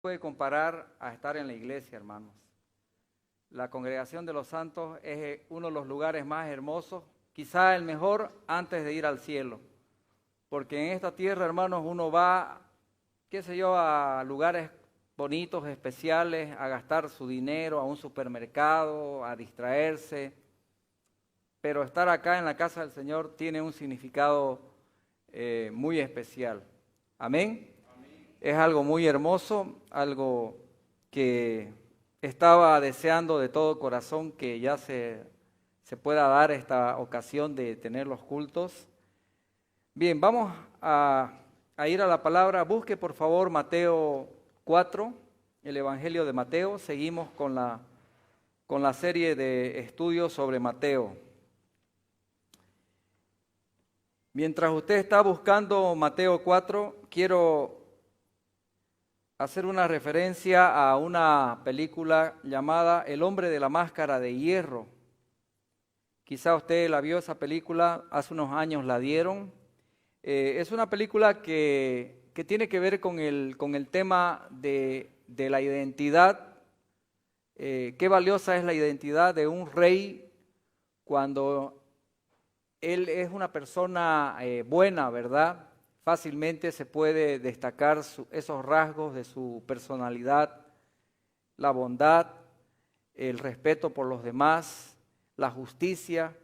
Puede comparar a estar en la iglesia, hermanos. La congregación de los santos es uno de los lugares más hermosos, quizá el mejor antes de ir al cielo. Porque en esta tierra, hermanos, uno va, qué sé yo, a lugares bonitos, especiales, a gastar su dinero, a un supermercado, a distraerse. Pero estar acá en la casa del Señor tiene un significado muy especial. Amén. Es algo muy hermoso, algo que estaba deseando de todo corazón que ya se pueda dar esta ocasión de tener los cultos. Bien, vamos a ir a la palabra. Busque por favor Mateo 4, el Evangelio de Mateo. Seguimos con la serie de estudios sobre Mateo. Mientras usted está buscando Mateo 4, quiero hacer una referencia a una película llamada El hombre de la máscara de hierro. Quizá usted la vio, esa película, hace unos años la dieron. Es una película que tiene que ver con el tema de la identidad. Qué valiosa es la identidad de un rey cuando él es una persona buena, ¿verdad? Fácilmente se puede destacar esos rasgos de su personalidad, la bondad, el respeto por los demás, la justicia.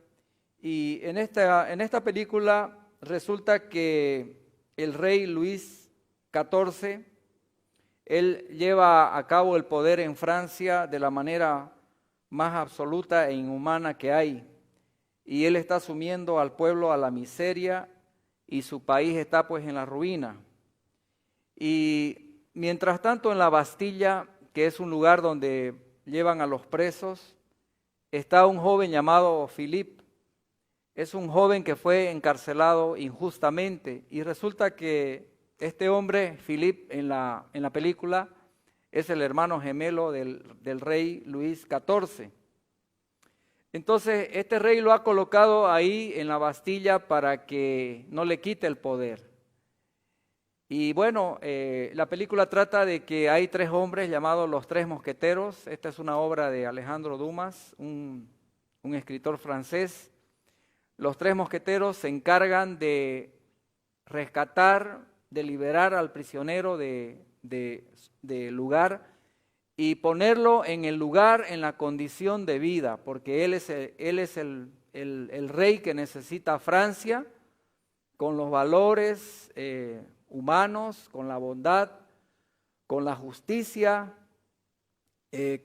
Y en esta película resulta que el rey Luis XIV, él lleva a cabo el poder en Francia de la manera más absoluta e inhumana que hay. Y él está sumiendo al pueblo a la miseria y su país está pues en la ruina. Y mientras tanto en la Bastilla, que es un lugar donde llevan a los presos, está un joven llamado Philippe. Es un joven que fue encarcelado injustamente y resulta que este hombre, Philippe, en la película, es el hermano gemelo del rey Luis XIV. Entonces, este rey lo ha colocado ahí en la Bastilla para que no le quite el poder. Y bueno, la película trata de que hay tres hombres llamados los Tres Mosqueteros. Esta es una obra de Alejandro Dumas, un escritor francés. Los Tres Mosqueteros se encargan de rescatar, de liberar al prisionero del lugar y ponerlo en el lugar, en la condición de vida, porque él es el rey que necesita Francia, con los valores humanos, con la bondad, con la justicia,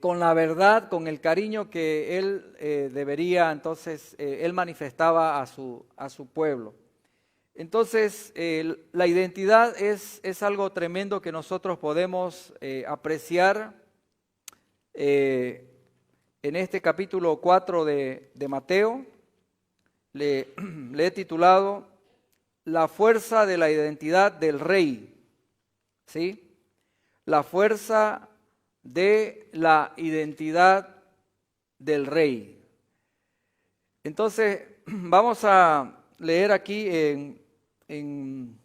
con la verdad, con el cariño que él debería, entonces, él manifestaba a su pueblo. Entonces, la identidad es algo tremendo que nosotros podemos apreciar en este capítulo 4 de Mateo. Le he titulado La fuerza de la identidad del rey, ¿sí? La fuerza de la identidad del rey. Entonces, vamos a leer aquí en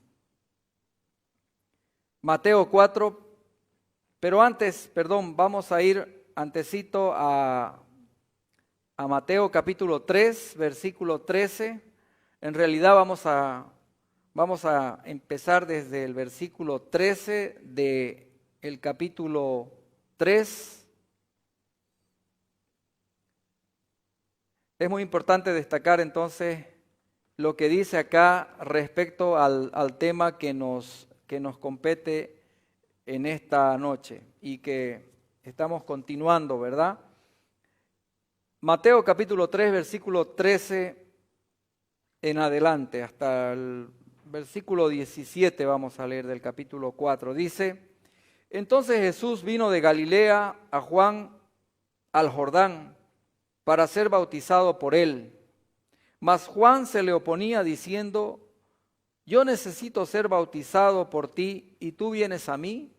Mateo 4, pero antes, vamos a ir antecito a Mateo capítulo 3, versículo 13. En realidad vamos a empezar desde el versículo 13 del capítulo 3. Es muy importante destacar entonces lo que dice acá respecto al tema que nos compete en esta noche y que estamos continuando, ¿verdad? Mateo capítulo 3, versículo 13 en adelante, hasta el versículo 17 vamos a leer del capítulo 4. Dice: Entonces Jesús vino de Galilea a Juan al Jordán para ser bautizado por él. Mas Juan se le oponía diciendo: Yo necesito ser bautizado por ti, ¿y tú vienes a mí?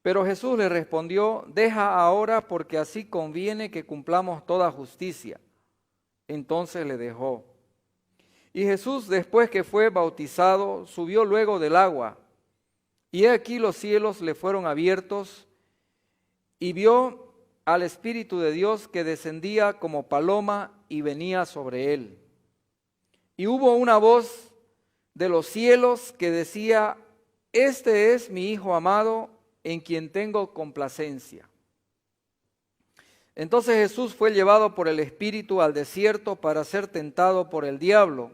Pero Jesús le respondió: Deja ahora, porque así conviene que cumplamos toda justicia. Entonces le dejó. Y Jesús, después que fue bautizado, subió luego del agua. Y he aquí los cielos le fueron abiertos, y vio al Espíritu de Dios que descendía como paloma y venía sobre él. Y hubo una voz de los cielos que decía: Este es mi Hijo amado, en quien tengo complacencia. Entonces Jesús fue llevado por el Espíritu al desierto para ser tentado por el diablo.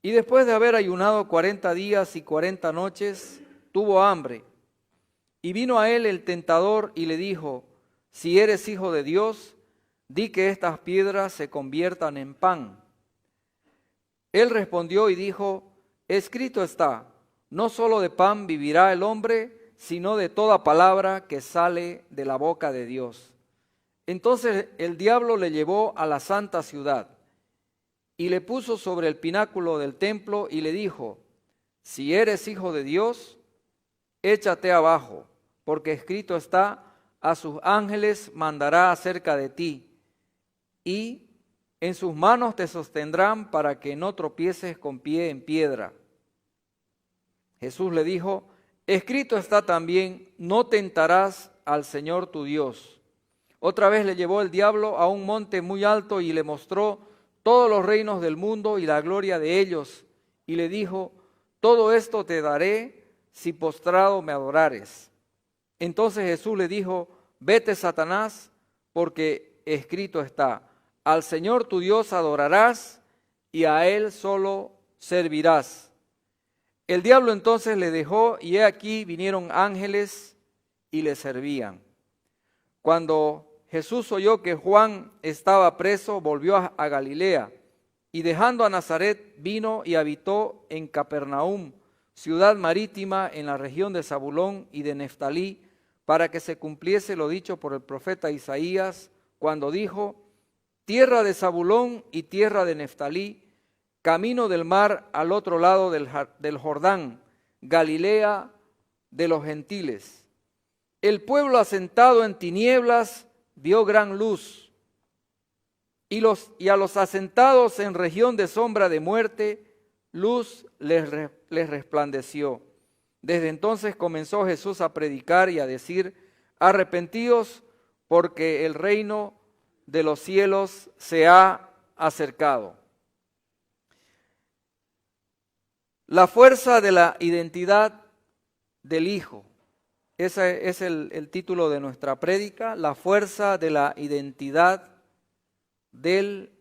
Y después de haber ayunado 40 días y 40 noches, tuvo hambre. Y vino a él el tentador y le dijo: Si eres hijo de Dios, di que estas piedras se conviertan en pan. Él respondió y dijo: Escrito está, no solo de pan vivirá el hombre, sino de toda palabra que sale de la boca de Dios. Entonces el diablo le llevó a la santa ciudad y le puso sobre el pináculo del templo y le dijo: Si eres hijo de Dios, échate abajo, porque escrito está: a sus ángeles mandará acerca de ti, y en sus manos te sostendrán para que no tropieces con pie en piedra. Jesús le dijo: Escrito está también: no tentarás al Señor tu Dios. Otra vez le llevó el diablo a un monte muy alto y le mostró todos los reinos del mundo y la gloria de ellos, y le dijo: Todo esto te daré si postrado me adorares. Entonces Jesús le dijo: Vete, Satanás, porque escrito está: Al Señor tu Dios adorarás y a Él solo servirás. El diablo entonces le dejó, y he aquí vinieron ángeles y le servían. Cuando Jesús oyó que Juan estaba preso, volvió a Galilea, y dejando a Nazaret vino y habitó en Capernaum, ciudad marítima en la región de Zabulón y de Neftalí, para que se cumpliese lo dicho por el profeta Isaías, cuando dijo: Tierra de Zabulón y tierra de Neftalí, camino del mar al otro lado del Jordán, Galilea de los gentiles. El pueblo asentado en tinieblas vio gran luz, y a los asentados en región de sombra de muerte, luz les resplandeció. Desde entonces comenzó Jesús a predicar y a decir: Arrepentíos, porque el reino de los cielos se ha acercado. La fuerza de la identidad del Hijo. Ese es el título de nuestra prédica: la fuerza de la identidad del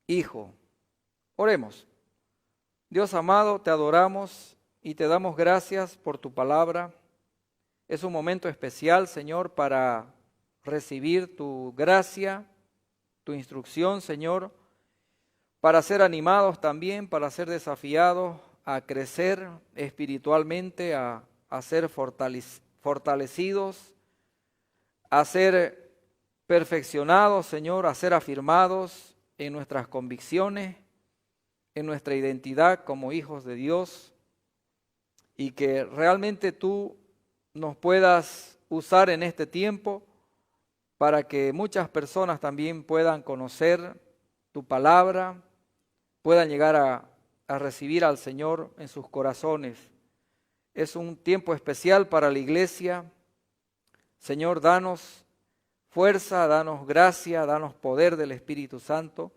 Hijo. Oremos. Dios amado, te adoramos y te damos gracias por tu palabra. Es un momento especial, Señor, para recibir tu gracia, tu instrucción, Señor, para ser animados también, para ser desafiados a crecer espiritualmente, a ser fortalecidos, a ser perfeccionados, Señor, a ser afirmados en nuestras convicciones, en nuestra identidad como hijos de Dios, y que realmente tú nos puedas usar en este tiempo para que muchas personas también puedan conocer tu palabra, puedan llegar a recibir al Señor en sus corazones. Es un tiempo especial para la iglesia. Señor, danos fuerza, danos gracia, danos poder del Espíritu Santo.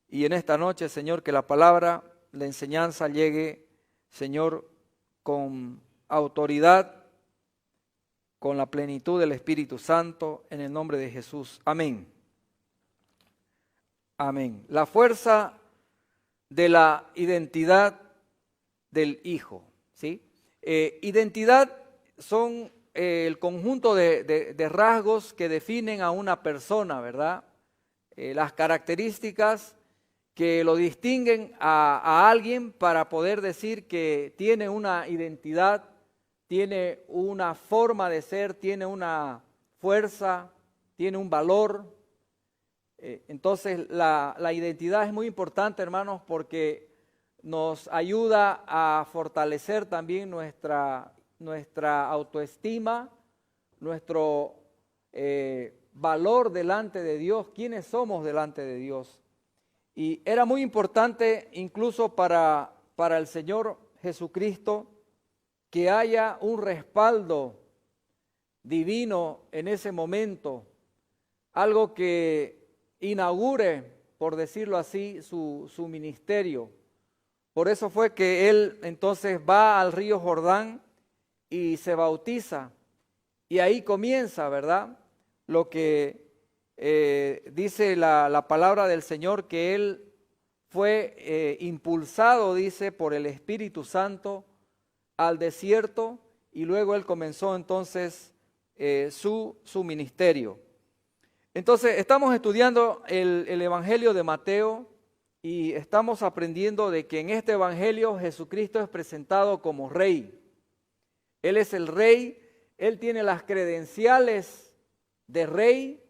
Y en esta noche, Señor, que la palabra, la enseñanza llegue, Señor, con autoridad, con la plenitud del Espíritu Santo, en el nombre de Jesús. Amén. Amén. La fuerza de la identidad del Hijo, ¿sí? Identidad son el conjunto de rasgos que definen a una persona, ¿verdad? Las características que lo distinguen a alguien para poder decir que tiene una identidad, tiene una forma de ser, tiene una fuerza, tiene un valor. Entonces la identidad es muy importante, hermanos, porque nos ayuda a fortalecer también nuestra autoestima, nuestro valor delante de Dios, quiénes somos delante de Dios. Y era muy importante incluso para el Señor Jesucristo que haya un respaldo divino en ese momento, algo que inaugure, por decirlo así, su ministerio. Por eso fue que él entonces va al río Jordán y se bautiza. Y ahí comienza, ¿verdad? Lo que dice la palabra del Señor, que él fue impulsado, dice, por el Espíritu Santo al desierto, y luego él comenzó entonces su ministerio. Entonces, estamos estudiando el Evangelio de Mateo y estamos aprendiendo de que en este Evangelio Jesucristo es presentado como Rey. Él es el Rey, Él tiene las credenciales de Rey,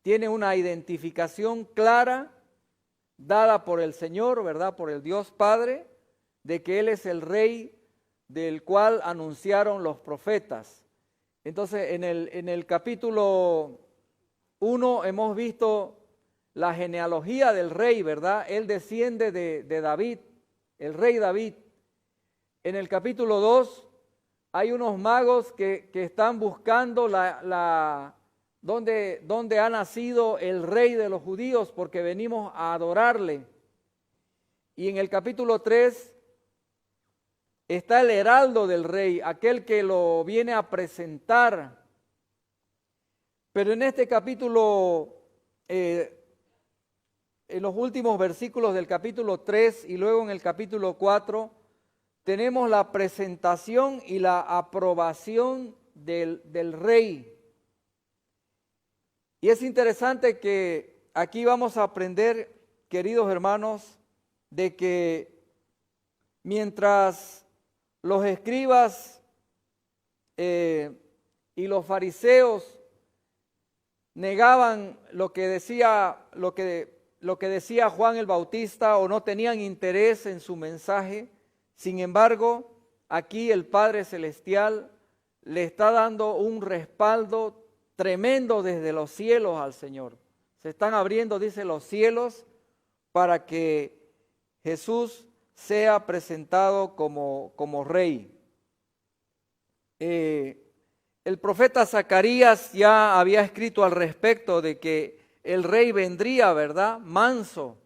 tiene una identificación clara dada por el Señor, ¿verdad? Por el Dios Padre, de que Él es el Rey del cual anunciaron los profetas. Entonces, en el capítulo 1 hemos visto la genealogía del rey, ¿verdad? Él desciende de David, el rey David. En el capítulo 2 hay unos magos que están buscando dónde ha nacido el rey de los judíos, porque venimos a adorarle. Y en el capítulo 3 está el heraldo del rey, aquel que lo viene a presentar. Pero en este capítulo, en los últimos versículos del capítulo 3 y luego en el capítulo 4, tenemos la presentación y la aprobación del rey. Y es interesante que aquí vamos a aprender, queridos hermanos, de que mientras los escribas y los fariseos negaban lo que decía Juan el Bautista, o no tenían interés en su mensaje, sin embargo, aquí el Padre Celestial le está dando un respaldo tremendo desde los cielos al Señor. Se están abriendo, dice, los cielos para que Jesús sea presentado como rey. El profeta Zacarías ya había escrito al respecto de que el rey vendría, ¿verdad? Manso.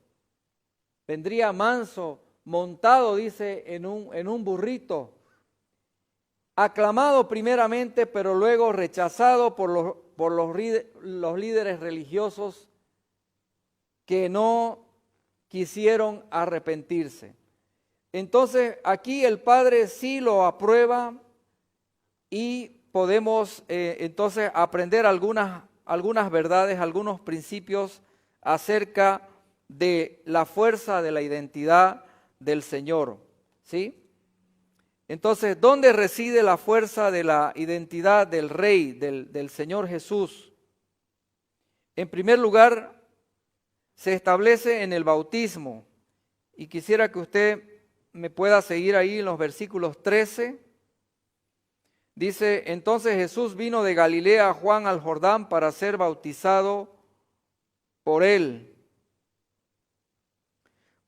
Vendría manso, montado, dice, en un burrito. Aclamado primeramente, pero luego rechazado por los líderes religiosos que no quisieron arrepentirse. Entonces, aquí el Padre sí lo aprueba y podemos entonces aprender algunas verdades, algunos principios acerca de la fuerza de la identidad del Señor, ¿sí? Entonces, ¿dónde reside la fuerza de la identidad del Rey, del Señor Jesús? En primer lugar, se establece en el bautismo. Y quisiera que usted me pueda seguir ahí en los versículos 13. Dice, entonces Jesús vino de Galilea a Juan al Jordán para ser bautizado por él.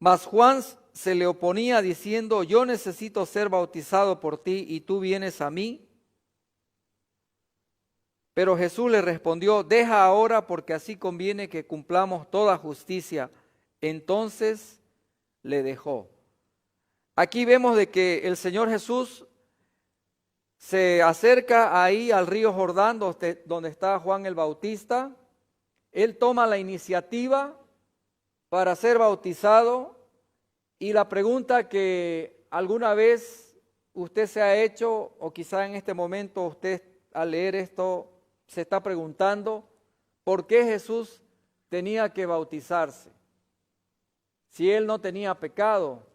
Mas Juan se le oponía diciendo, yo necesito ser bautizado por ti y tú vienes a mí. Pero Jesús le respondió, deja ahora porque así conviene que cumplamos toda justicia. Entonces le dejó. Aquí vemos de que el Señor Jesús se acerca ahí al río Jordán donde está Juan el Bautista. Él toma la iniciativa para ser bautizado. Y la pregunta que alguna vez usted se ha hecho, o quizá en este momento usted al leer esto se está preguntando, ¿por qué Jesús tenía que bautizarse? Si él no tenía pecado.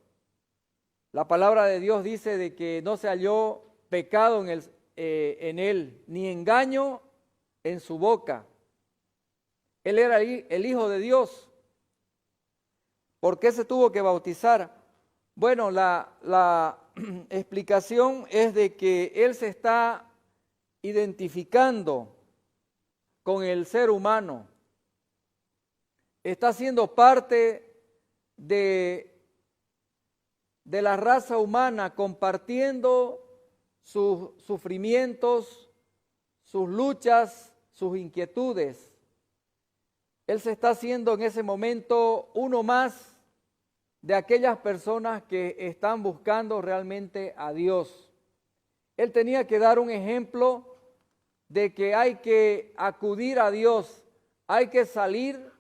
La palabra de Dios dice de que no se halló pecado en él, ni engaño en su boca. Él era el Hijo de Dios. ¿Por qué se tuvo que bautizar? Bueno, la explicación es de que él se está identificando con el ser humano. Está siendo parte de la raza humana, compartiendo sus sufrimientos, sus luchas, sus inquietudes. Él se está haciendo en ese momento uno más de aquellas personas que están buscando realmente a Dios. Él tenía que dar un ejemplo de que hay que acudir a Dios, hay que salir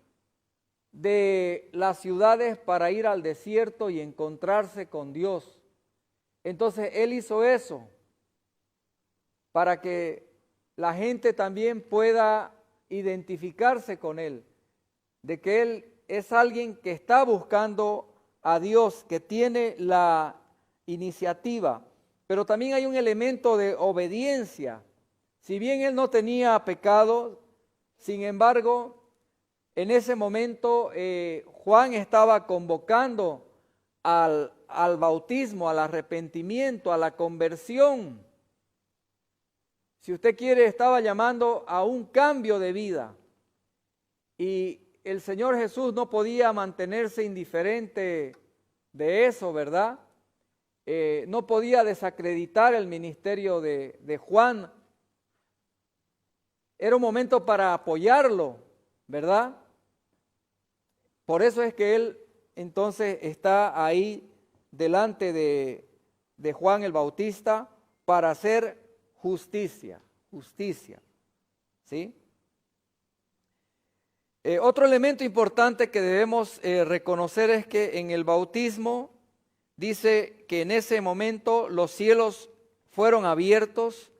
de las ciudades para ir al desierto y encontrarse con Dios. Entonces Él hizo eso para que la gente también pueda identificarse con Él, de que Él es alguien que está buscando a Dios, que tiene la iniciativa, pero también hay un elemento de obediencia. Si bien Él no tenía pecado, sin embargo, en ese momento Juan estaba convocando al bautismo, al arrepentimiento, a la conversión. Si usted quiere, estaba llamando a un cambio de vida. Y el Señor Jesús no podía mantenerse indiferente de eso, ¿verdad? No podía desacreditar el ministerio de Juan. Era un momento para apoyarlo, ¿verdad? Por eso es que él entonces está ahí delante de Juan el Bautista para hacer justicia, ¿sí? Otro elemento importante que debemos reconocer es que en el bautismo dice que en ese momento los cielos fueron abiertos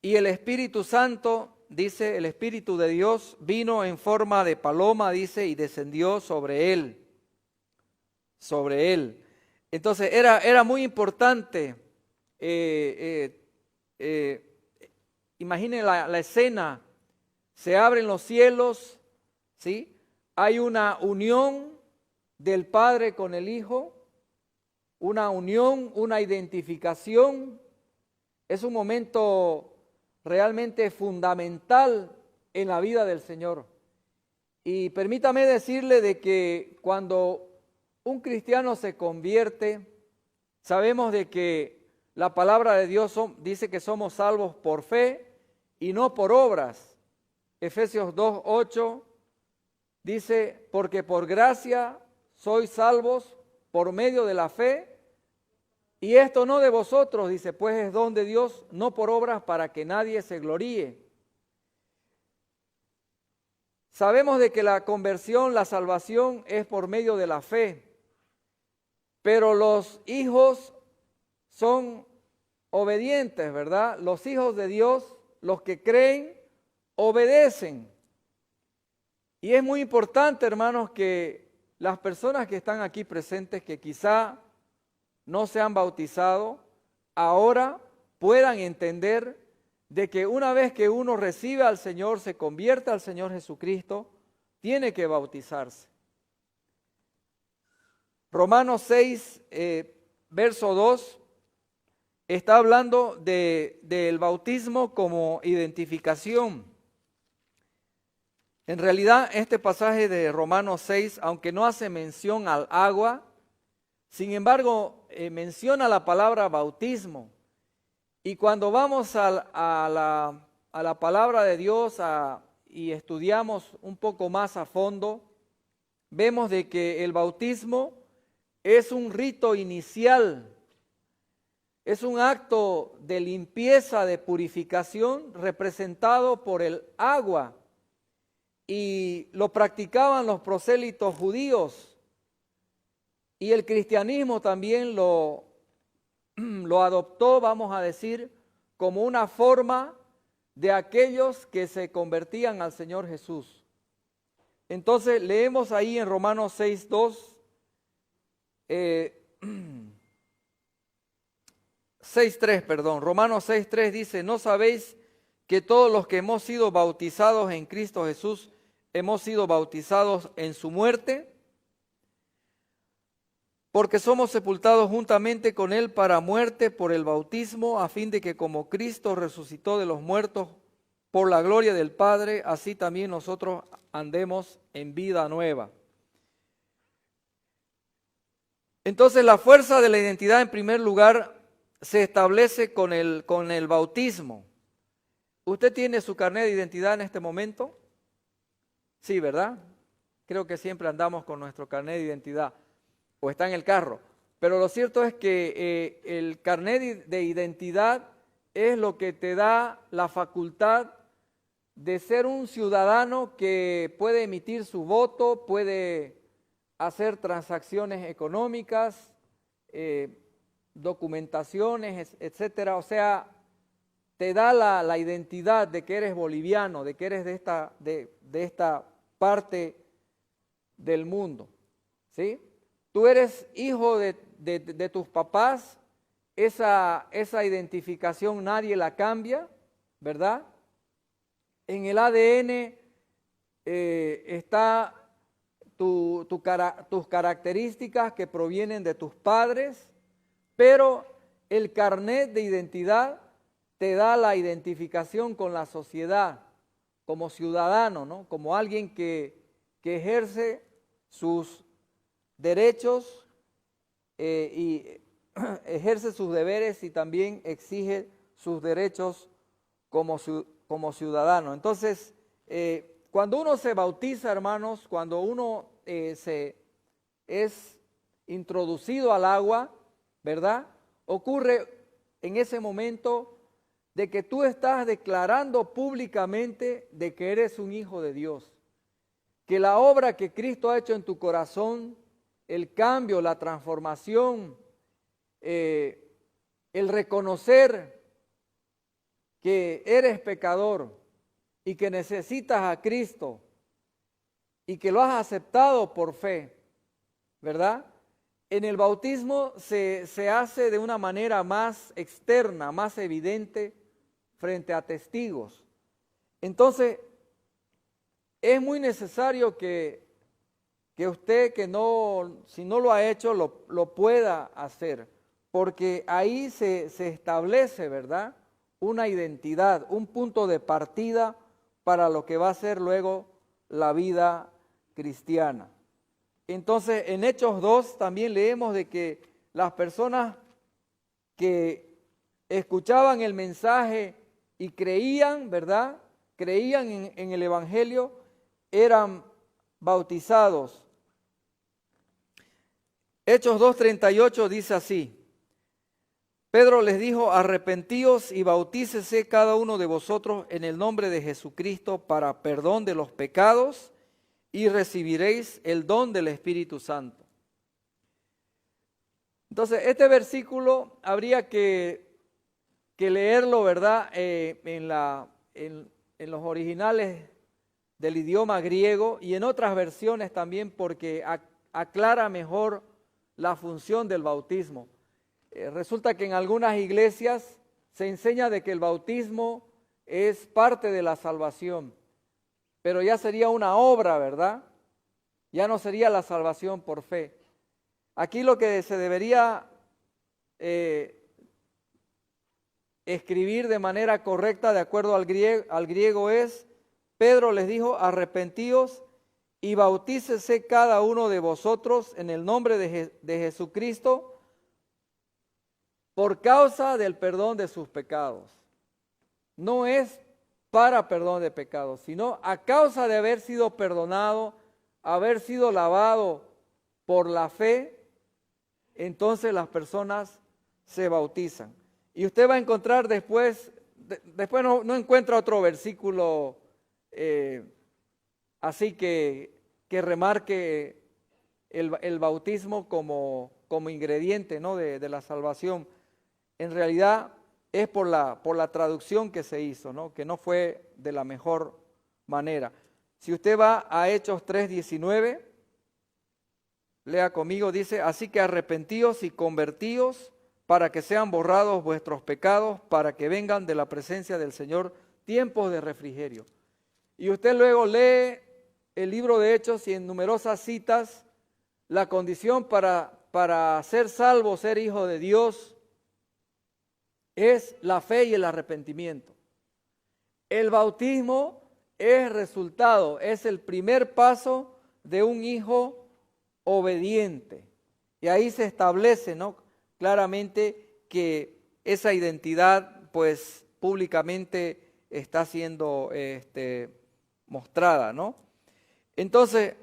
y el Espíritu Santo, dice, el Espíritu de Dios vino en forma de paloma, dice, y descendió sobre él. Entonces era muy importante. Imaginen la escena, se abren los cielos, ¿sí? Hay una unión del Padre con el Hijo, una unión, una identificación. Es un momento realmente fundamental en la vida del Señor. Y permítame decirle de que cuando un cristiano se convierte, sabemos de que la palabra de Dios dice que somos salvos por fe y no por obras. Efesios 2:8 dice, porque por gracia sois salvos por medio de la fe, y esto no de vosotros, dice, pues es don de Dios, no por obras para que nadie se gloríe. Sabemos de que la conversión, la salvación es por medio de la fe, pero los hijos son obedientes, ¿verdad? Los hijos de Dios, los que creen, obedecen. Y es muy importante, hermanos, que las personas que están aquí presentes, que quizá no se han bautizado, ahora puedan entender de que una vez que uno recibe al Señor, se convierte al Señor Jesucristo, tiene que bautizarse. Romanos 6, verso 2, está hablando del bautismo como identificación. En realidad, este pasaje de Romanos 6, aunque no hace mención al agua, sin embargo, menciona la palabra bautismo. Y cuando vamos a la palabra de Dios y estudiamos un poco más a fondo, vemos de que el bautismo es un rito inicial, es un acto de limpieza, de purificación representado por el agua. Y lo practicaban los prosélitos judíos. Y el cristianismo también lo adoptó, vamos a decir, como una forma de aquellos que se convertían al Señor Jesús. Entonces leemos ahí en Romanos 6:2, 6:3, perdón, Romanos 6:3 dice, ¿no sabéis que todos los que hemos sido bautizados en Cristo Jesús, hemos sido bautizados en su muerte? Porque somos sepultados juntamente con Él para muerte por el bautismo, a fin de que como Cristo resucitó de los muertos por la gloria del Padre, así también nosotros andemos en vida nueva. Entonces la fuerza de la identidad, en primer lugar, se establece con el bautismo. ¿Usted tiene su carnet de identidad en este momento? Sí, ¿verdad? Creo que siempre andamos con nuestro carnet de identidad o está en el carro. Pero lo cierto es que el carnet de identidad es lo que te da la facultad de ser un ciudadano que puede emitir su voto, puede hacer transacciones económicas, documentaciones, etcétera. O sea, te da la identidad de que eres boliviano, de que eres de esta parte del mundo, ¿sí? Tú eres hijo de tus papás, esa identificación nadie la cambia, ¿verdad? En el ADN está tus características que provienen de tus padres, pero el carnet de identidad te da la identificación con la sociedad, como ciudadano, ¿no? Como alguien que ejerce sus derechos y ejerce sus deberes y también exige sus derechos como ciudadano. Entonces, cuando uno se bautiza, hermanos, cuando uno es introducido al agua, ¿verdad? Ocurre en ese momento de que tú estás declarando públicamente de que eres un hijo de Dios, que la obra que Cristo ha hecho en tu corazón, el cambio, la transformación, el reconocer que eres pecador y que necesitas a Cristo y que lo has aceptado por fe, ¿verdad? En el bautismo se hace de una manera más externa, más evidente frente a testigos. Entonces, es muy necesario que usted, si no lo ha hecho, lo pueda hacer, porque ahí se establece, ¿verdad?, una identidad, un punto de partida para lo que va a ser luego la vida cristiana. Entonces, en Hechos 2 también leemos de que las personas que escuchaban el mensaje y creían, ¿verdad?, creían en el Evangelio, eran bautizados. Hechos 2:38 dice así: Pedro les dijo: arrepentíos y bautícese cada uno de vosotros en el nombre de Jesucristo para perdón de los pecados y recibiréis el don del Espíritu Santo. Entonces, este versículo habría que leerlo, ¿verdad?, en los originales del idioma griego y en otras versiones también, porque aclara mejor la función del bautismo. Resulta que en algunas iglesias se enseña de que el bautismo es parte de la salvación, pero ya sería una obra, ¿verdad? Ya no sería la salvación por fe. Aquí lo que se debería escribir de manera correcta, de acuerdo al griego, es: Pedro les dijo: arrepentíos y bautícese cada uno de vosotros en el nombre de Jesucristo por causa del perdón de sus pecados. No es para perdón de pecados, sino a causa de haber sido perdonado, haber sido lavado por la fe, entonces las personas se bautizan. Y usted va a encontrar después no encuentra otro versículo así que remarque el bautismo como ingrediente, ¿no?, de la salvación. En realidad es por la traducción que se hizo, ¿no?, que no fue de la mejor manera. Si usted va a Hechos 3:19, lea conmigo, dice: así que arrepentíos y convertíos para que sean borrados vuestros pecados, para que vengan de la presencia del Señor tiempos de refrigerio. Y usted luego lee el libro de Hechos y en numerosas citas la condición para ser salvo, ser hijo de Dios, es la fe y el arrepentimiento. El bautismo es resultado, es el primer paso de un hijo obediente. Y ahí se establece, ¿no?, claramente que esa identidad pues públicamente está siendo mostrada, ¿no? Entonces,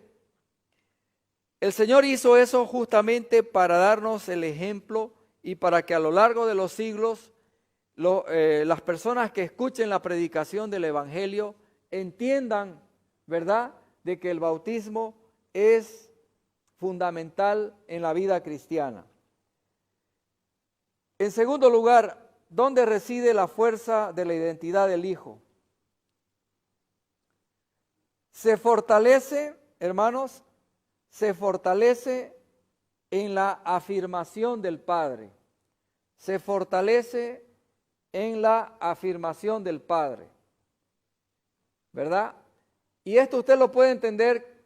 el Señor hizo eso justamente para darnos el ejemplo y para que a lo largo de los siglos las personas que escuchen la predicación del Evangelio entiendan, ¿verdad?, de que el bautismo es fundamental en la vida cristiana. En segundo lugar, ¿dónde reside la fuerza de la identidad del Hijo? Se fortalece, hermanos, se fortalece en la afirmación del Padre. Se fortalece en la afirmación del Padre, ¿verdad? Y esto usted lo puede entender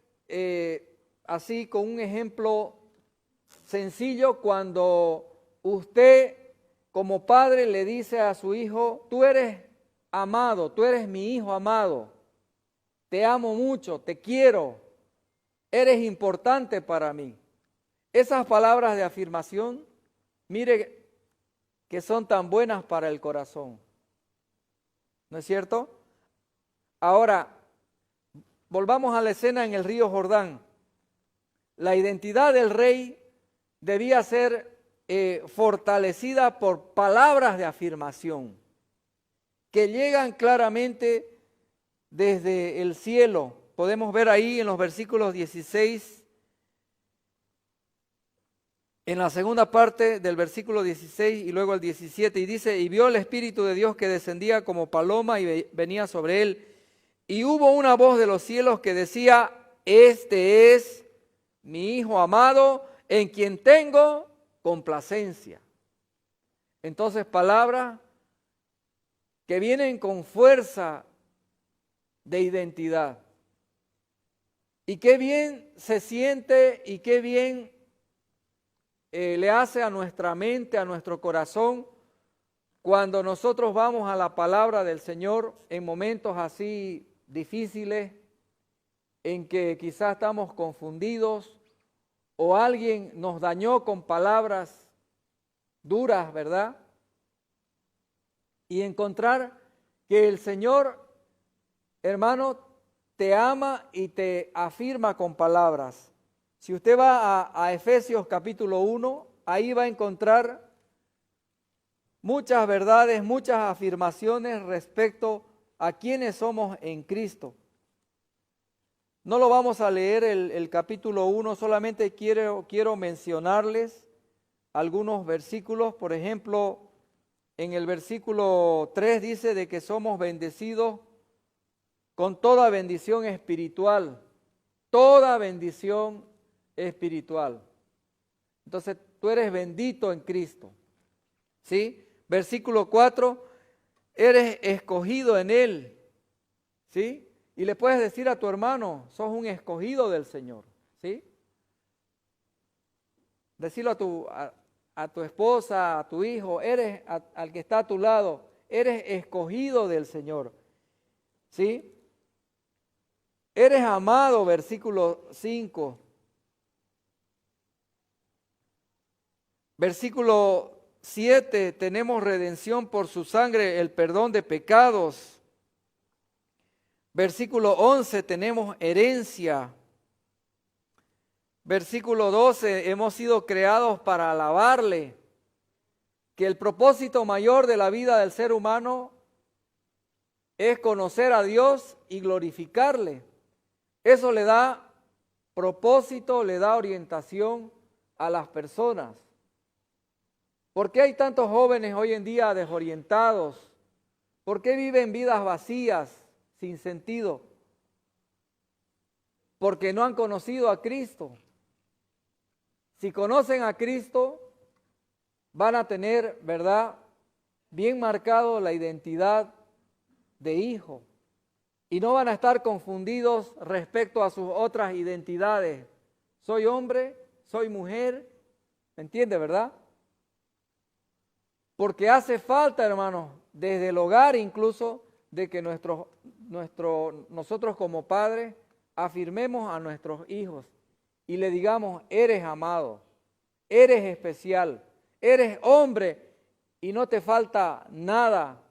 así con un ejemplo sencillo cuando usted como padre le dice a su hijo, tú eres amado, tú eres mi hijo amado, te amo mucho, te quiero, eres importante para mí. Esas palabras de afirmación, mire que son tan buenas para el corazón, ¿no es cierto? Ahora, volvamos a la escena en el río Jordán. La identidad del rey debía ser fortalecida por palabras de afirmación que llegan claramente desde el cielo. Podemos ver ahí en los versículos 16, en la segunda parte del versículo 16 y luego el 17, y dice, y vio el Espíritu de Dios que descendía como paloma y venía sobre él, y hubo una voz de los cielos que decía, este es mi Hijo amado, en quien tengo complacencia. Entonces, palabras que vienen con fuerza de identidad. Y qué bien se siente y qué bien le hace a nuestra mente, a nuestro corazón, cuando nosotros vamos a la palabra del Señor en momentos así difíciles, en que quizás estamos confundidos o alguien nos dañó con palabras duras, ¿verdad? Y encontrar que el Señor, hermano, te ama y te afirma con palabras. Si usted va a Efesios capítulo 1, ahí va a encontrar muchas verdades, muchas afirmaciones respecto a quienes somos en Cristo. No lo vamos a leer el capítulo 1, solamente quiero mencionarles algunos versículos. Por ejemplo, en el versículo 3 dice de que somos bendecidos con toda bendición espiritual. Toda bendición espiritual. Entonces, tú eres bendito en Cristo. ¿Sí? Versículo 4, eres escogido en Él. ¿Sí? Y le puedes decir a tu hermano, sos un escogido del Señor, ¿sí? Decirlo a tu esposa, a tu hijo, eres al que está a tu lado, eres escogido del Señor, ¿sí? Eres amado, versículo 5. Versículo 7, tenemos redención por su sangre, el perdón de pecados. Versículo 11, tenemos herencia. Versículo 12, hemos sido creados para alabarle. Que el propósito mayor de la vida del ser humano es conocer a Dios y glorificarle. Eso le da propósito, le da orientación a las personas. ¿Por qué hay tantos jóvenes hoy en día desorientados? ¿Por qué viven vidas vacías, sin sentido? Porque no han conocido a Cristo. Si conocen a Cristo, van a tener, ¿verdad?, bien marcado la identidad de hijo. Y no van a estar confundidos respecto a sus otras identidades. Soy hombre, soy mujer, ¿me entiende, verdad? Porque hace falta, hermanos, desde el hogar incluso, de que nosotros como padres afirmemos a nuestros hijos y le digamos, eres amado, eres especial, eres hombre y no te falta nada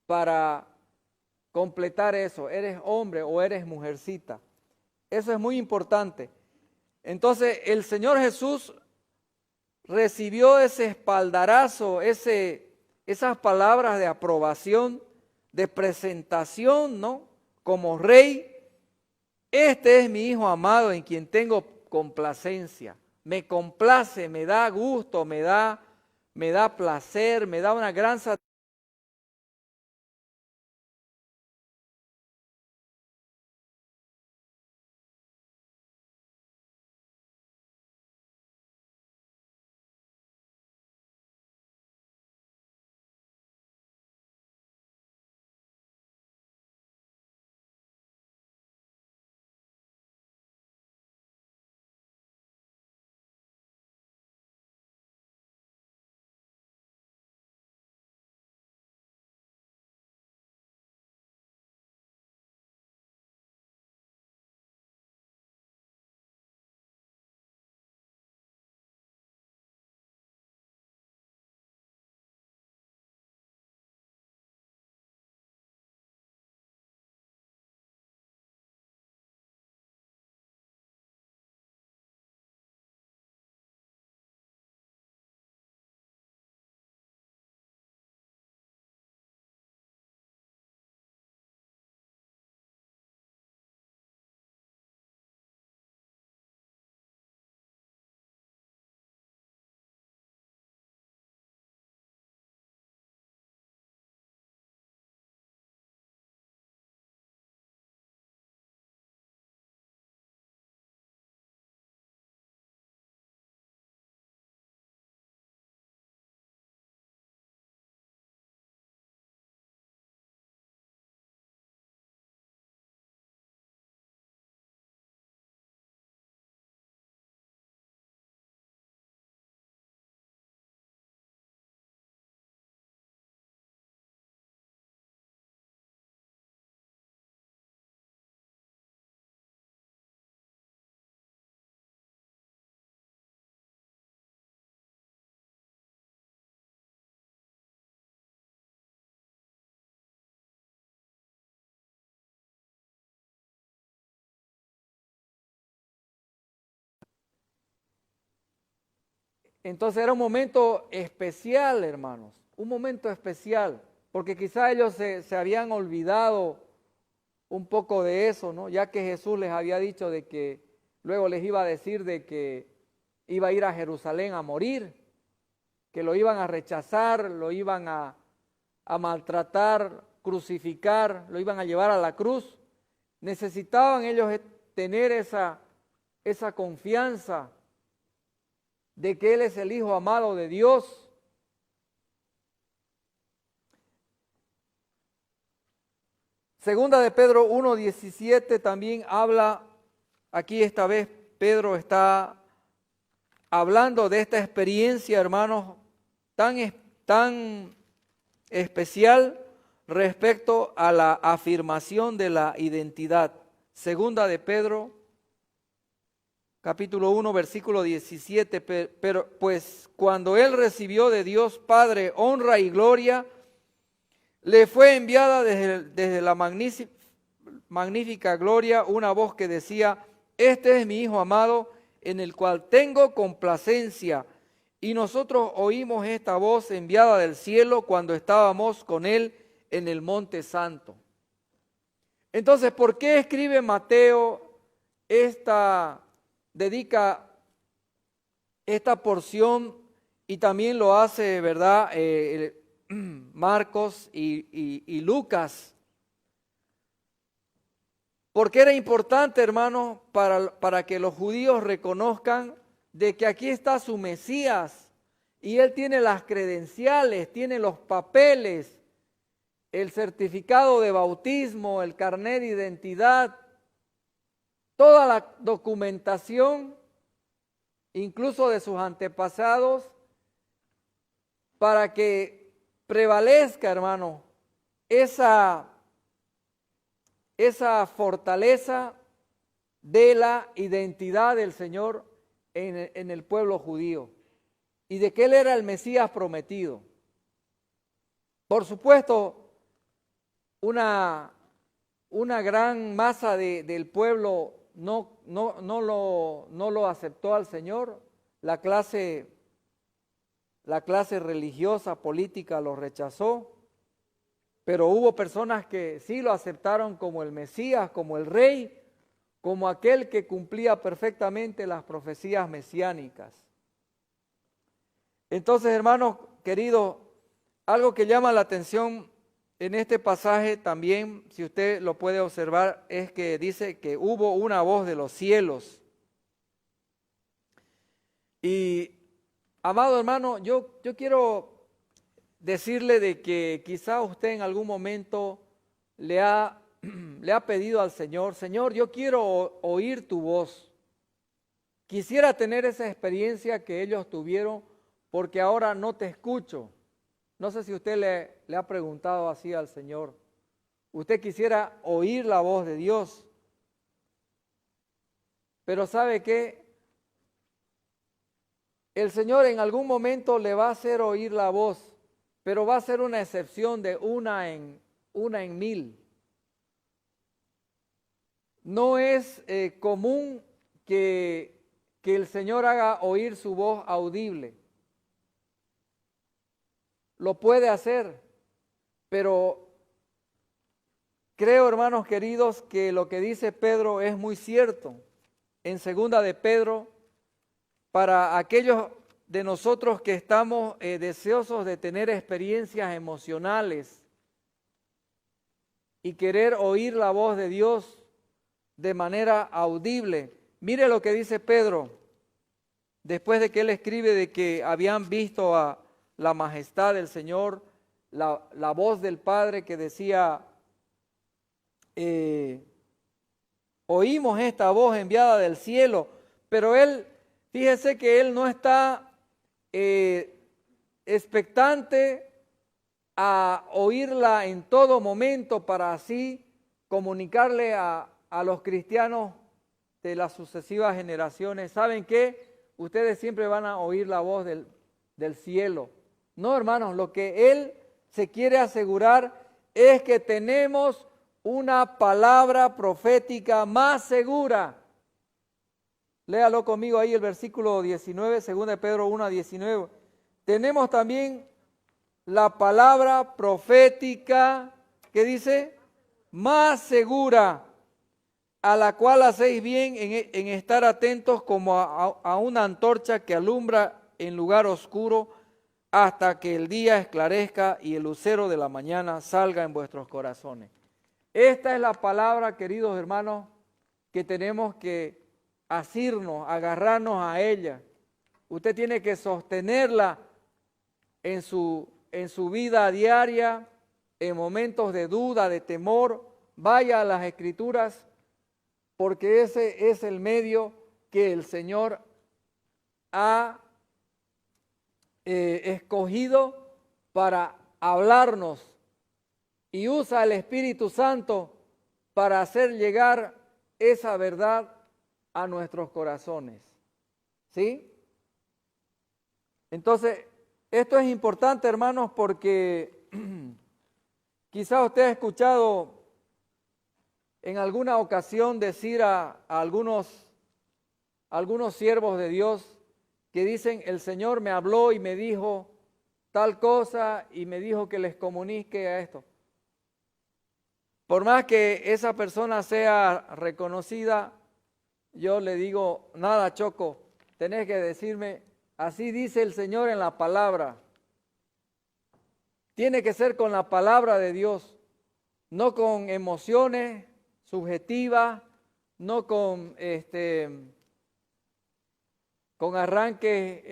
para completar eso. Eres hombre o eres mujercita. Eso es muy importante. Entonces el Señor Jesús recibió ese espaldarazo, esas palabras de aprobación, de presentación, ¿no? Como rey. Este es mi Hijo amado en quien tengo complacencia. Me complace, me da gusto, me da placer, me da una gran satisfacción. Entonces era un momento especial, hermanos, un momento especial, porque quizá ellos se habían olvidado un poco de eso, ¿no? Ya que Jesús les había dicho de que luego les iba a decir de que iba a ir a Jerusalén a morir, que lo iban a rechazar, lo iban a maltratar, crucificar, lo iban a llevar a la cruz. Necesitaban ellos tener esa confianza de que Él es el Hijo amado de Dios. Segunda de Pedro 1:17 también habla, aquí esta vez Pedro está hablando de esta experiencia, hermanos, tan especial respecto a la afirmación de la identidad. Segunda de Pedro, capítulo 1, versículo 17, pero pues cuando él recibió de Dios Padre honra y gloria, le fue enviada desde la magnífica gloria una voz que decía, este es mi Hijo amado, en el cual tengo complacencia. Y nosotros oímos esta voz enviada del cielo cuando estábamos con él en el Monte Santo. Entonces, ¿por qué escribe Mateo dedica esta porción y también lo hace, ¿verdad? Marcos y Lucas? Porque era importante, hermanos, para que los judíos reconozcan de que aquí está su Mesías y él tiene las credenciales, tiene los papeles, el certificado de bautismo, el carnet de identidad, toda la documentación, incluso de sus antepasados, para que prevalezca, hermano, esa fortaleza de la identidad del Señor en el pueblo judío y de que Él era el Mesías prometido. Por supuesto, una gran masa del pueblo no lo aceptó al Señor. La clase religiosa, política lo rechazó, pero hubo personas que sí lo aceptaron como el Mesías, como el Rey, como aquel que cumplía perfectamente las profecías mesiánicas. Entonces, hermanos queridos, algo que llama la atención en este pasaje también, si usted lo puede observar, es que dice que hubo una voz de los cielos. Y, amado hermano, yo quiero decirle de que quizá usted en algún momento le ha pedido al Señor, Señor, yo quiero oír tu voz. Quisiera tener esa experiencia que ellos tuvieron porque ahora no te escucho. No sé si usted le ha preguntado así al Señor. Usted quisiera oír la voz de Dios. Pero ¿sabe qué? El Señor en algún momento le va a hacer oír la voz, pero va a ser una excepción de una en 1000. No es común que el Señor haga oír su voz audible. Lo puede hacer, pero creo, hermanos queridos, que lo que dice Pedro es muy cierto. En segunda de Pedro, para aquellos de nosotros que estamos deseosos de tener experiencias emocionales y querer oír la voz de Dios de manera audible. Mire lo que dice Pedro, después de que él escribe de que habían visto a la majestad del Señor, la voz del Padre que decía, oímos esta voz enviada del cielo, pero él, fíjese que él no está expectante a oírla en todo momento para así comunicarle a los cristianos de las sucesivas generaciones. ¿Saben qué? Ustedes siempre van a oír la voz del cielo. No, hermanos, lo que él se quiere asegurar es que tenemos una palabra profética más segura. Léalo conmigo ahí el versículo 19, 2 Pedro 1, 19. Tenemos también la palabra profética, ¿qué dice? Más segura, a la cual hacéis bien en estar atentos como a una antorcha que alumbra en lugar oscuro hasta que el día esclarezca y el lucero de la mañana salga en vuestros corazones. Esta es la palabra, queridos hermanos, que tenemos que asirnos, agarrarnos a ella. Usted tiene que sostenerla en su vida diaria, en momentos de duda, de temor. Vaya a las Escrituras, porque ese es el medio que el Señor ha escogido para hablarnos, y usa el Espíritu Santo para hacer llegar esa verdad a nuestros corazones. ¿Sí? Entonces, esto es importante, hermanos, porque quizás usted ha escuchado en alguna ocasión decir a algunos siervos de Dios que dicen, el Señor me habló y me dijo tal cosa y me dijo que les comunique a esto. Por más que esa persona sea reconocida, yo le digo, nada, Choco, tenés que decirme, así dice el Señor en la palabra. Tiene que ser con la palabra de Dios, no con emociones subjetivas, no con arranques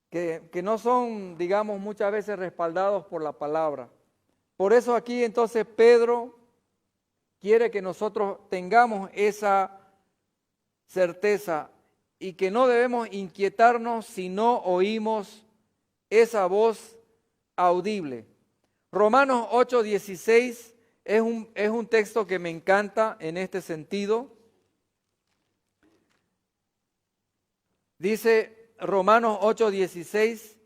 que no son, digamos, muchas veces respaldados por la palabra. Por eso aquí entonces Pedro quiere que nosotros tengamos esa certeza y que no debemos inquietarnos si no oímos esa voz audible. Romanos 8:16 es un texto que me encanta en este sentido. Dice Romanos 8:16,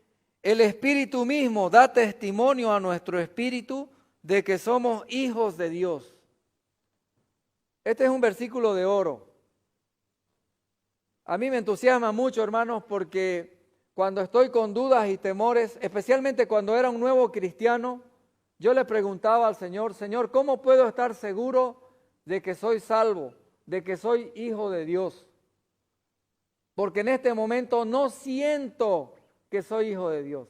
El Espíritu mismo da testimonio a nuestro espíritu de que somos hijos de Dios. Este es un versículo de oro. A mí me entusiasma mucho, hermanos, porque cuando estoy con dudas y temores, especialmente cuando era un nuevo cristiano, yo le preguntaba al Señor, Señor, ¿cómo puedo estar seguro de que soy salvo, de que soy hijo de Dios? Porque en este momento no siento que soy hijo de Dios.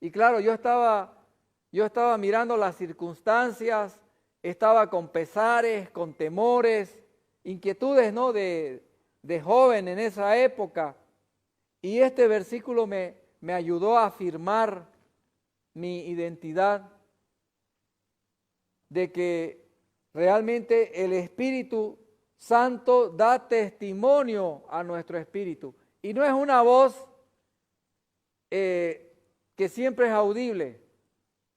Y claro, yo estaba mirando las circunstancias, estaba con pesares, con temores, inquietudes, ¿no?, de joven en esa época. Y este versículo me ayudó a afirmar mi identidad de que realmente el Espíritu Santo da testimonio a nuestro espíritu. Y no es una voz que siempre es audible.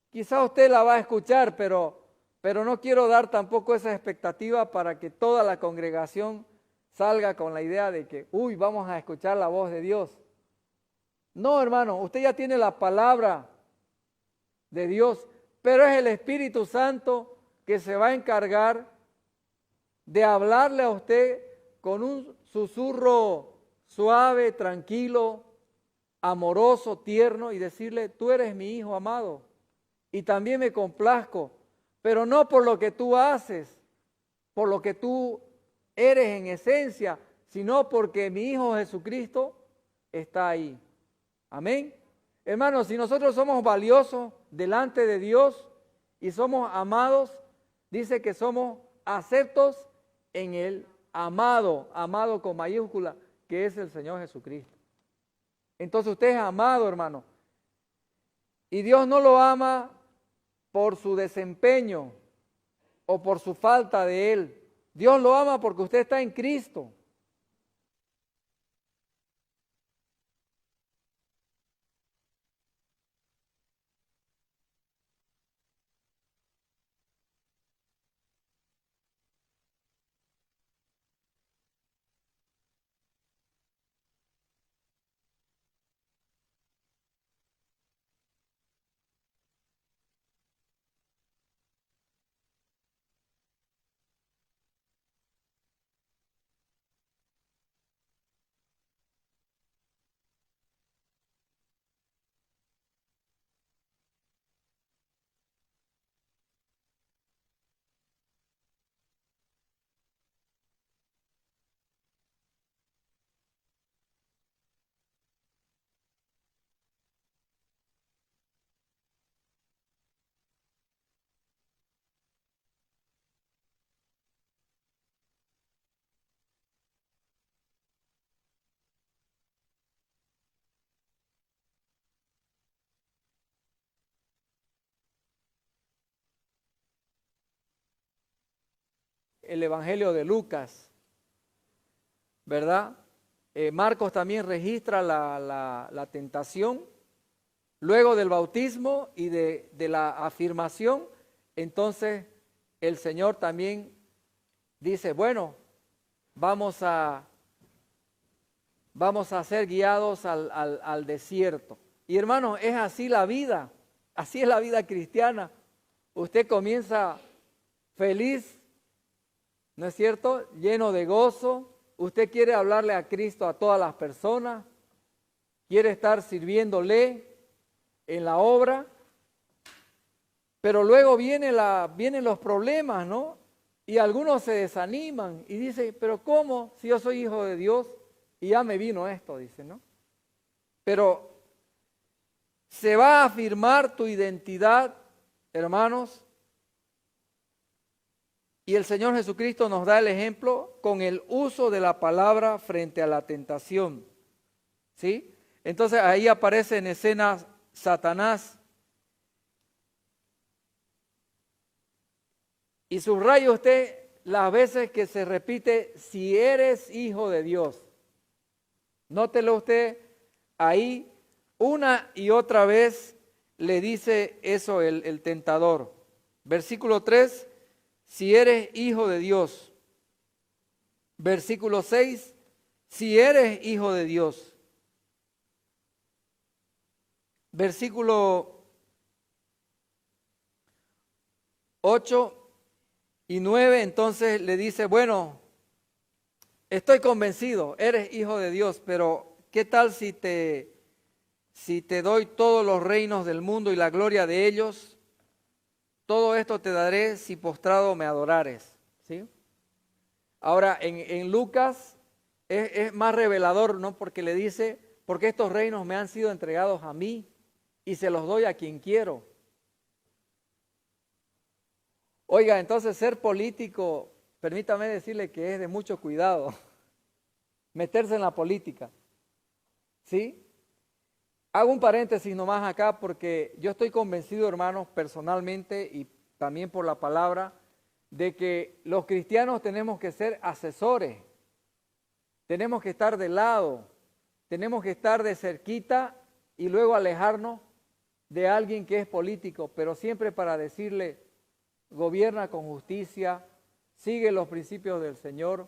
Quizá usted la va a escuchar, pero no quiero dar tampoco esa expectativa para que toda la congregación salga con la idea de que, vamos a escuchar la voz de Dios. No, hermano, usted ya tiene la palabra de Dios, pero es el Espíritu Santo que se va a encargar de hablarle a usted con un susurro suave, tranquilo, amoroso, tierno, y decirle, tú eres mi hijo amado, y también me complazco, pero no por lo que tú haces, por lo que tú eres en esencia, sino porque mi Hijo Jesucristo está ahí. Amén. Hermanos, si nosotros somos valiosos delante de Dios y somos amados, dice que somos aceptos en el amado con mayúscula, que es el Señor Jesucristo. Entonces usted es amado, hermano. Y Dios no lo ama por su desempeño o por su falta de Él. Dios lo ama porque usted está en Cristo. El Evangelio de Lucas, ¿verdad? Marcos también registra la tentación. Luego del bautismo y de la afirmación, entonces el Señor también dice, bueno, vamos a ser guiados al desierto. Y hermano, es así la vida, así es la vida cristiana. Usted comienza feliz, ¿no es cierto?, lleno de gozo. Usted quiere hablarle a Cristo a todas las personas, quiere estar sirviéndole en la obra, pero luego vienen los problemas, ¿no? Y algunos se desaniman y dicen, pero ¿cómo? Si yo soy hijo de Dios y ya me vino esto, dicen, ¿no? Pero se va a afirmar tu identidad, hermanos, y el Señor Jesucristo nos da el ejemplo con el uso de la palabra frente a la tentación, ¿sí? Entonces ahí aparece en escena Satanás. Y subraya usted las veces que se repite, si eres hijo de Dios. Nótelo usted, ahí una y otra vez le dice eso el tentador. Versículo 3, si eres hijo de Dios. Versículo 6, si eres hijo de Dios. versículo 8 y 9, entonces le dice, bueno, estoy convencido, eres hijo de Dios, pero ¿qué tal si te doy todos los reinos del mundo y la gloria de ellos? Todo esto te daré si postrado me adorares. ¿Sí? Ahora, en Lucas es más revelador, ¿no? Porque le dice, porque estos reinos me han sido entregados a mí y se los doy a quien quiero. Oiga, entonces ser político, permítame decirle que es de mucho cuidado, meterse en la política. ¿Sí? Hago un paréntesis nomás acá porque yo estoy convencido, hermanos, personalmente y también por la palabra, de que los cristianos tenemos que ser asesores, tenemos que estar de lado, tenemos que estar de cerquita y luego alejarnos de alguien que es político, pero siempre para decirle, gobierna con justicia, sigue los principios del Señor.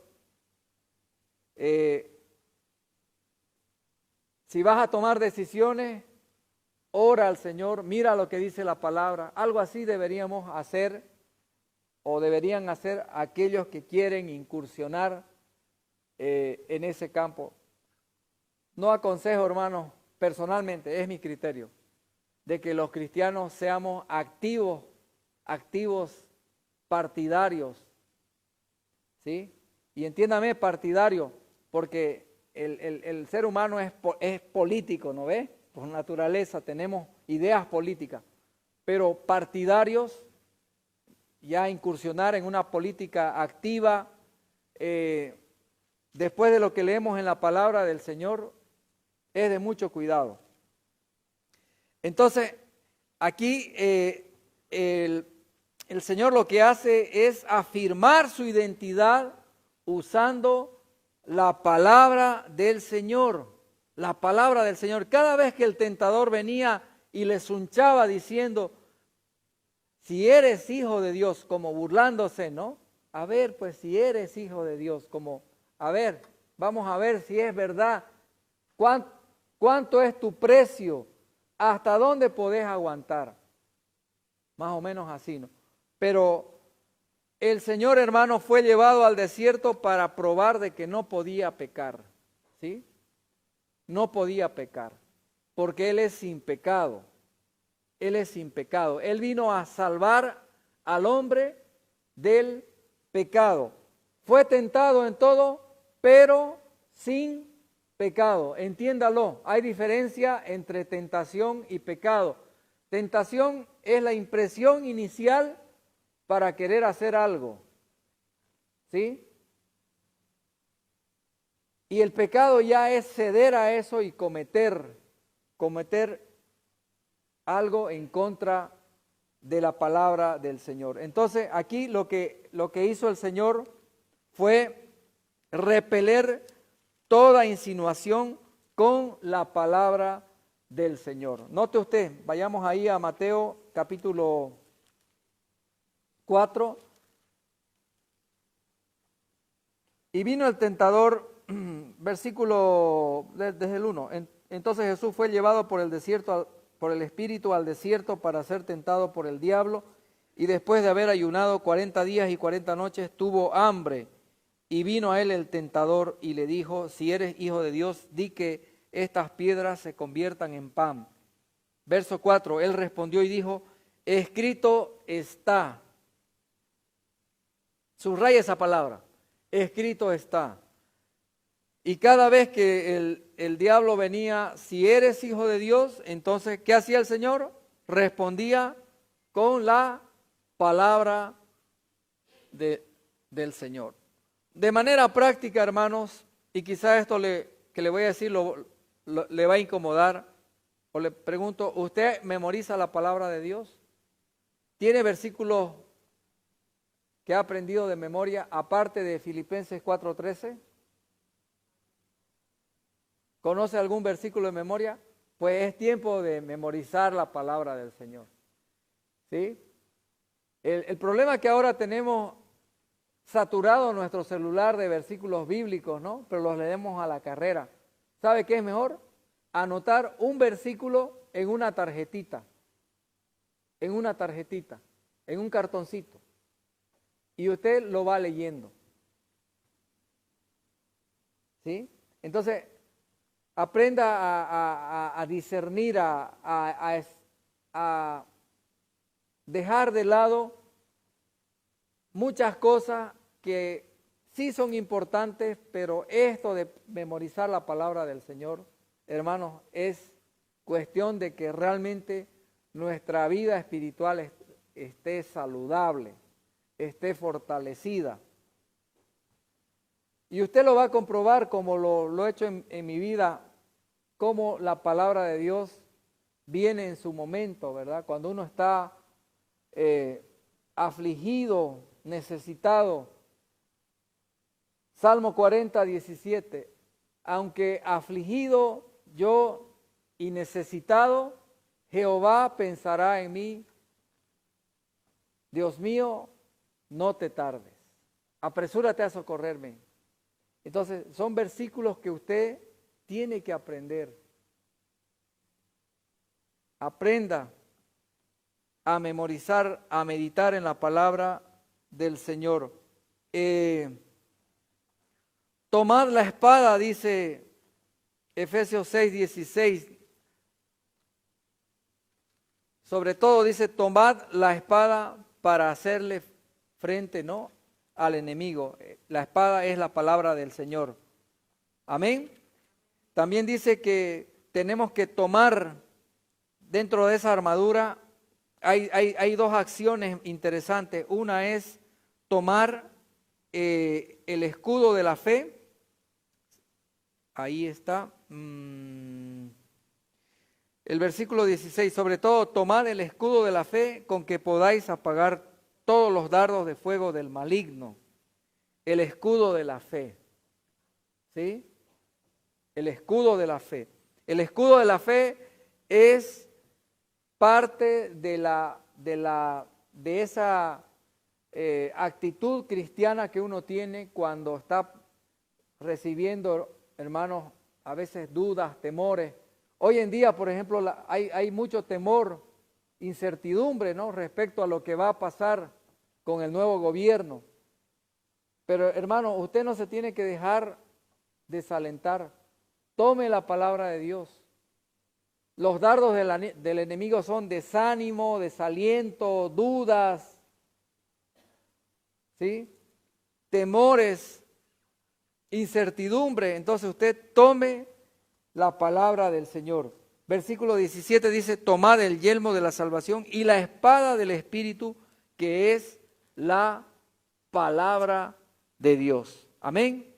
Si vas a tomar decisiones, ora al Señor, mira lo que dice la palabra. Algo así deberíamos hacer o deberían hacer aquellos que quieren incursionar en ese campo. No aconsejo, hermanos, personalmente, es mi criterio, de que los cristianos seamos activos partidarios, ¿sí? Y entiéndame, partidario, porque el ser humano es político, ¿no ve? Por naturaleza tenemos ideas políticas, pero partidarios, ya incursionar en una política activa, después de lo que leemos en la palabra del Señor, es de mucho cuidado. Entonces, aquí el Señor lo que hace es afirmar su identidad usando la palabra del Señor. La palabra del Señor. Cada vez que el tentador venía y le zunchaba diciendo, si eres hijo de Dios, como burlándose, ¿no? A ver, pues si eres hijo de Dios, como, a ver, vamos a ver si es verdad. ¿Cuánto es tu precio? ¿Hasta dónde podés aguantar? Más o menos así, ¿no? Pero el Señor, hermano, fue llevado al desierto para probar de que no podía pecar, ¿sí? No podía pecar, porque Él es sin pecado. Él es sin pecado. Él vino a salvar al hombre del pecado. Fue tentado en todo, pero sin pecado. Entiéndalo, hay diferencia entre tentación y pecado. Tentación es la impresión inicial para querer hacer algo, ¿sí? Y el pecado ya es ceder a eso y cometer algo en contra de la palabra del Señor. Entonces, aquí lo que hizo el Señor fue repeler toda insinuación con la palabra del Señor. Note usted, vayamos ahí a Mateo capítulo 4. Y vino el tentador, versículo desde el 1. Entonces Jesús fue llevado por el desierto, por el Espíritu al desierto para ser tentado por el diablo, y después de haber ayunado 40 días y 40 noches tuvo hambre, y vino a él el tentador y le dijo, si eres hijo de Dios, di que estas piedras se conviertan en pan. Verso 4, él respondió y dijo, escrito está. Subraya esa palabra, escrito está. Y cada vez que el diablo venía, si eres hijo de Dios, entonces, ¿qué hacía el Señor? Respondía con la palabra del Señor. De manera práctica, hermanos, y quizás esto que le voy a decir le va a incomodar, o le pregunto, ¿usted memoriza la palabra de Dios? ¿Tiene versículos que ha aprendido de memoria, aparte de Filipenses 4:13? ¿Conoce algún versículo de memoria? Pues es tiempo de memorizar la palabra del Señor. ¿Sí? El problema es que ahora tenemos saturado nuestro celular de versículos bíblicos, ¿no? Pero los leemos a la carrera. ¿Sabe qué es mejor? Anotar un versículo en una tarjetita, en un cartoncito, y usted lo va leyendo. ¿Sí? Entonces, aprenda a discernir, a dejar de lado muchas cosas que sí son importantes, pero esto de memorizar la palabra del Señor, hermanos, es cuestión de que realmente nuestra vida espiritual esté saludable, esté fortalecida. Y usted lo va a comprobar como lo he hecho en mi vida, cómo la palabra de Dios viene en su momento, ¿verdad? Cuando uno está afligido, necesitado. Salmo 40, 17. Aunque afligido yo y necesitado, Jehová pensará en mí. Dios mío, no te tardes. Apresúrate a socorrerme. Entonces, son versículos que usted tiene que aprender. Aprenda a memorizar, a meditar en la palabra del Señor. Tomad la espada, dice Efesios 6, 16. Sobre todo dice, tomad la espada para hacerle frente, ¿no?, al enemigo. La espada es la palabra del Señor. Amén. También dice que tenemos que tomar dentro de esa armadura, hay dos acciones interesantes. Una es tomar el escudo de la fe. Ahí está. El versículo 16. Sobre todo, tomad el escudo de la fe con que podáis apagar todos los dardos de fuego del maligno. El escudo de la fe. ¿Sí? El escudo de la fe. El escudo de la fe es parte de esa actitud cristiana que uno tiene cuando está recibiendo, hermanos, a veces dudas, temores. Hoy en día, por ejemplo, hay mucho temor, incertidumbre, ¿no?, respecto a lo que va a pasar con el nuevo gobierno. Pero, hermano, usted no se tiene que dejar desalentar. Tome la palabra de Dios. Los dardos del enemigo son desánimo, desaliento, dudas, ¿sí?, temores, incertidumbre. Entonces usted tome la palabra del Señor. Versículo 17 dice, tomad el yelmo de la salvación y la espada del Espíritu, que es la palabra de Dios. Amén.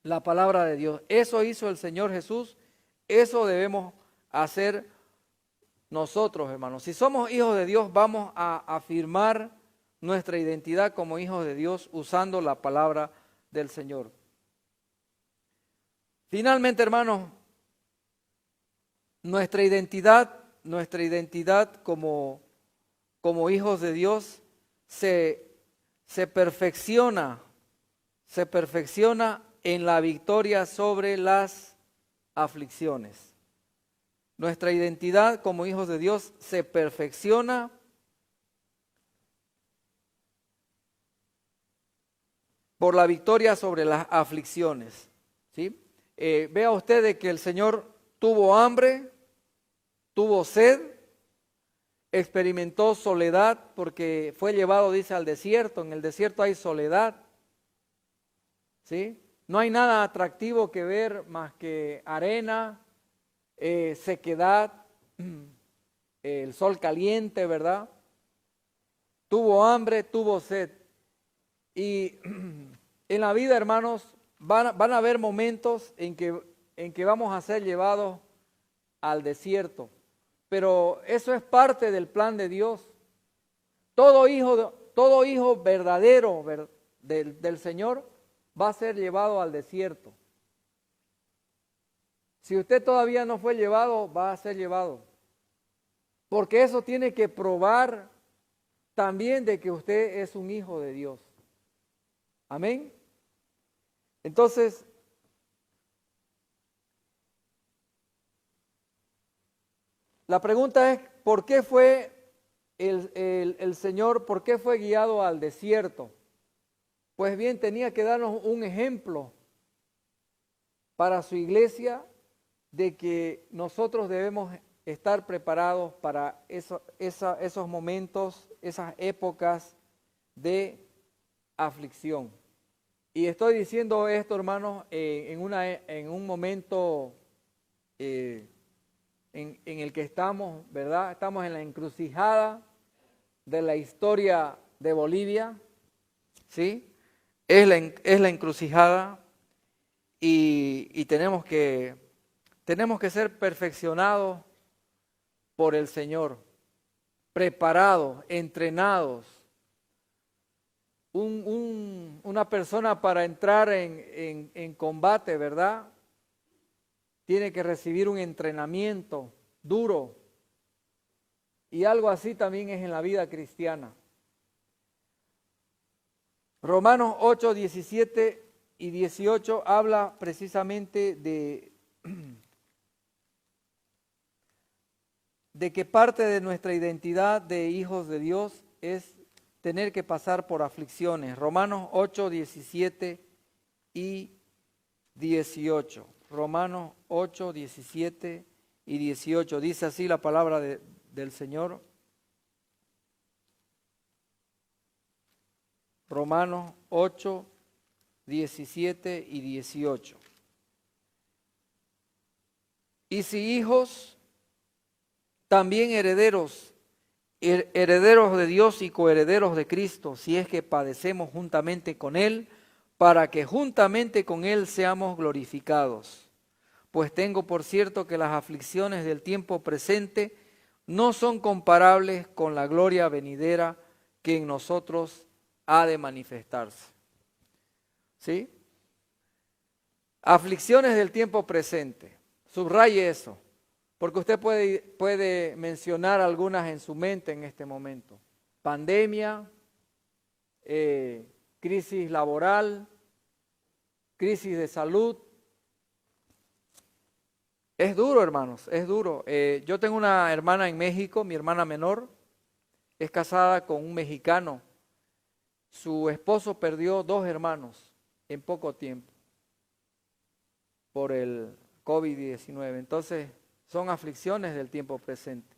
La palabra de Dios. Eso hizo el Señor Jesús. Eso debemos hacer nosotros, hermanos. Si somos hijos de Dios, vamos a afirmar nuestra identidad como hijos de Dios usando la palabra del Señor. Finalmente, hermanos, nuestra identidad como hijos de Dios se perfecciona en la victoria sobre las aflicciones. Nuestra identidad como hijos de Dios se perfecciona por la victoria sobre las aflicciones. ¿Sí? Vea usted de que el Señor tuvo hambre, tuvo sed, experimentó soledad porque fue llevado, dice, al desierto. En el desierto hay soledad. ¿Sí? No hay nada atractivo que ver más que arena, sequedad, el sol caliente, ¿verdad? Tuvo hambre, tuvo sed. Y en la vida, hermanos, van a haber momentos en que vamos a ser llevados al desierto. Pero eso es parte del plan de Dios. Todo hijo verdadero del Señor va a ser llevado al desierto. Si usted todavía no fue llevado, va a ser llevado. Porque eso tiene que probar también de que usted es un hijo de Dios. Amén. Entonces, La pregunta es, ¿por qué fue el Señor, por qué fue guiado al desierto? Pues bien, tenía que darnos un ejemplo para su iglesia de que nosotros debemos estar preparados para esos momentos, esas épocas de aflicción. Y estoy diciendo esto, hermanos, en un momento en el que estamos, ¿verdad? Estamos en la encrucijada de la historia de Bolivia, ¿sí? Es la encrucijada y tenemos que ser perfeccionados por el Señor, preparados, entrenados. Una persona para entrar en combate, ¿verdad? Tiene que recibir un entrenamiento duro. Y algo así también es en la vida cristiana. Romanos 8, 17 y 18 habla precisamente de que parte de nuestra identidad de hijos de Dios es tener que pasar por aflicciones. Romanos 8, 17 y 18. Romanos 8, 17 y 18. Dice así la palabra del Señor. Romanos 8, 17 y 18. Y si hijos, también herederos, herederos de Dios y coherederos de Cristo, si es que padecemos juntamente con Él, para que juntamente con Él seamos glorificados. Pues tengo por cierto que las aflicciones del tiempo presente no son comparables con la gloria venidera que en nosotros ha de manifestarse. ¿Sí? Aflicciones del tiempo presente. Subraye eso, porque usted puede mencionar algunas en su mente en este momento. Pandemia, crisis laboral, crisis de salud. Es duro, hermanos, es duro. Yo tengo una hermana en México, mi hermana menor, es casada con un mexicano. Su esposo perdió 2 hermanos en poco tiempo por el COVID-19. Entonces, son aflicciones del tiempo presente.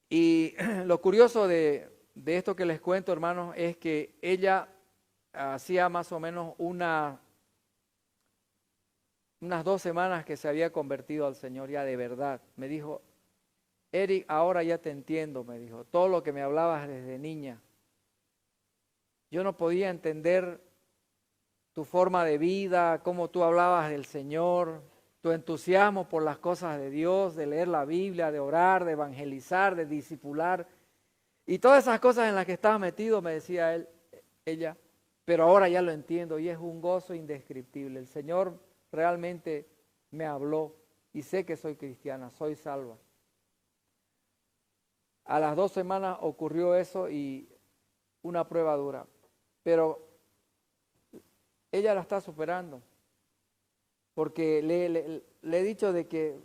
Y lo curioso de esto que les cuento, hermanos, es que ella hacía más o menos unas 2 semanas que se había convertido al Señor ya de verdad. Me dijo, Eric, ahora ya te entiendo, me dijo, todo lo que me hablabas desde niña. Yo no podía entender tu forma de vida, cómo tú hablabas del Señor, tu entusiasmo por las cosas de Dios, de leer la Biblia, de orar, de evangelizar, de discipular. Y todas esas cosas en las que estabas metido, me decía ella, pero ahora ya lo entiendo y es un gozo indescriptible. El Señor realmente me habló y sé que soy cristiana, soy salva. A las 2 semanas ocurrió eso y una prueba dura, pero ella la está superando, porque le he dicho de que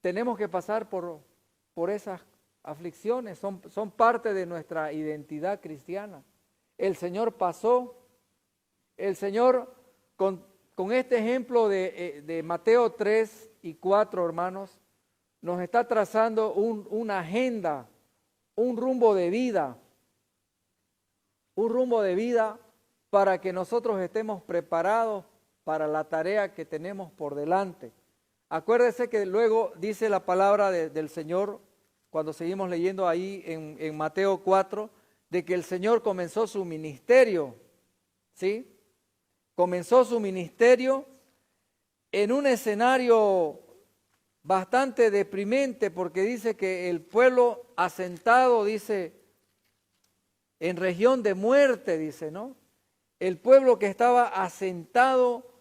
tenemos que pasar por esas aflicciones, son parte de nuestra identidad cristiana. El Señor pasó, el Señor con este ejemplo de Mateo 3 y 4, hermanos, nos está trazando una agenda, un rumbo de vida para que nosotros estemos preparados para la tarea que tenemos por delante. Acuérdese que luego dice la palabra del Señor, cuando seguimos leyendo ahí en Mateo 4, de que el Señor comenzó su ministerio, ¿sí? Comenzó su ministerio en un escenario bastante deprimente, porque dice que el pueblo asentado, dice, en región de muerte, dice, ¿no? El pueblo que estaba asentado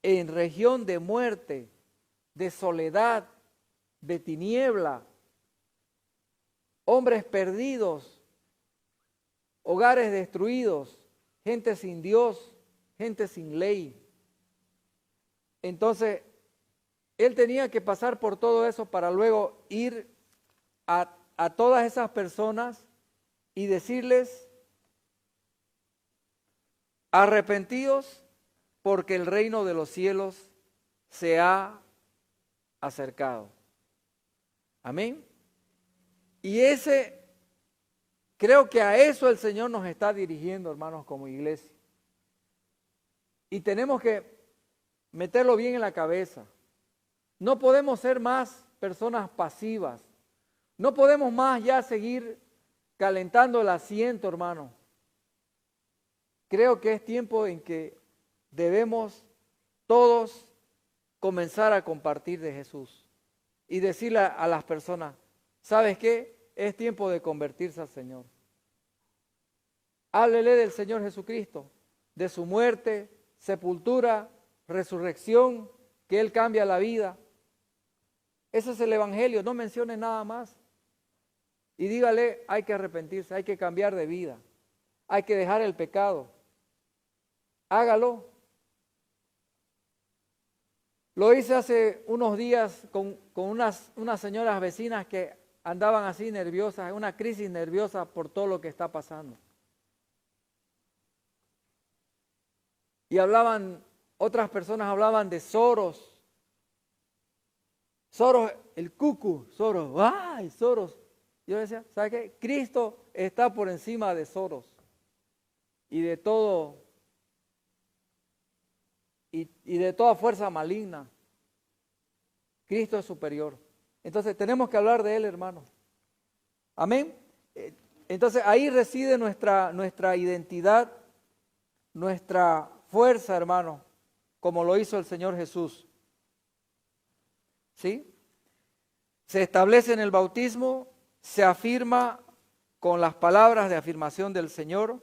en región de muerte, de soledad, de tiniebla, hombres perdidos, hogares destruidos, gente sin Dios, gente sin ley. Entonces, Él tenía que pasar por todo eso para luego ir a todas esas personas y decirles: arrepentidos, porque el reino de los cielos se ha acercado. Amén. Y creo que a eso el Señor nos está dirigiendo, hermanos, como iglesia. Y tenemos que meterlo bien en la cabeza. No podemos ser más personas pasivas. No podemos más ya seguir calentando el asiento, hermano. Creo que es tiempo en que debemos todos comenzar a compartir de Jesús y decirle a las personas: ¿sabes qué? Es tiempo de convertirse al Señor. Háblele del Señor Jesucristo, de su muerte, sepultura, resurrección, que Él cambia la vida. Ese es el Evangelio, no mencione nada más. Y dígale: hay que arrepentirse, hay que cambiar de vida, hay que dejar el pecado. Hágalo. Lo hice hace unos días con unas señoras vecinas que andaban así nerviosas, una crisis nerviosa por todo lo que está pasando. Y otras personas hablaban de Soros. Soros, el cucu, Soros, ¡ay, Soros! Yo decía: ¿sabe qué? Cristo está por encima de Soros y de todo, y de toda fuerza maligna. Cristo es superior. Entonces tenemos que hablar de Él, hermanos. Amén. Entonces ahí reside nuestra identidad, nuestra fuerza, hermano, como lo hizo el Señor Jesús. ¿Sí? Se establece en el bautismo, se afirma con las palabras de afirmación del Señor.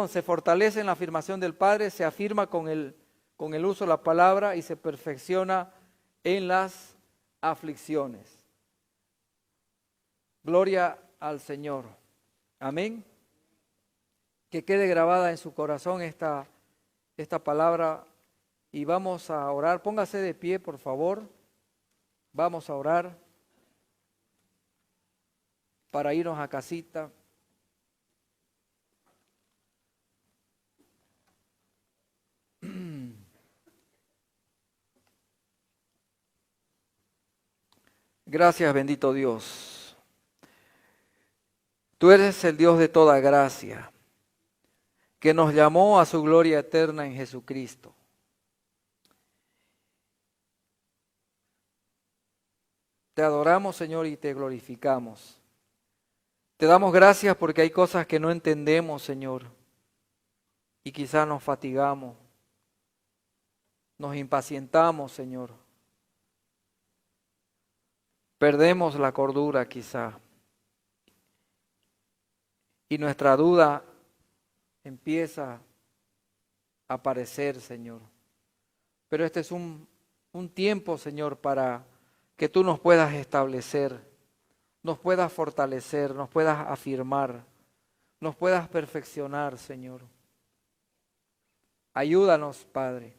Se fortalece en la afirmación del Padre, se afirma con el uso de la palabra y se perfecciona en las aflicciones. Gloria al Señor. Amén. Que quede grabada en su corazón esta palabra y vamos a orar. Póngase de pie, por favor. Vamos a orar para irnos a casita. Gracias, bendito Dios. Tú eres el Dios de toda gracia, que nos llamó a su gloria eterna en Jesucristo. Te adoramos, Señor, y te glorificamos. Te damos gracias porque hay cosas que no entendemos, Señor, y quizás nos fatigamos, nos impacientamos, Señor. Perdemos la cordura quizá. Y nuestra duda empieza a aparecer, Señor. Pero este es un tiempo, Señor, para que tú nos puedas establecer, nos puedas fortalecer, nos puedas afirmar, nos puedas perfeccionar, Señor. Ayúdanos, Padre.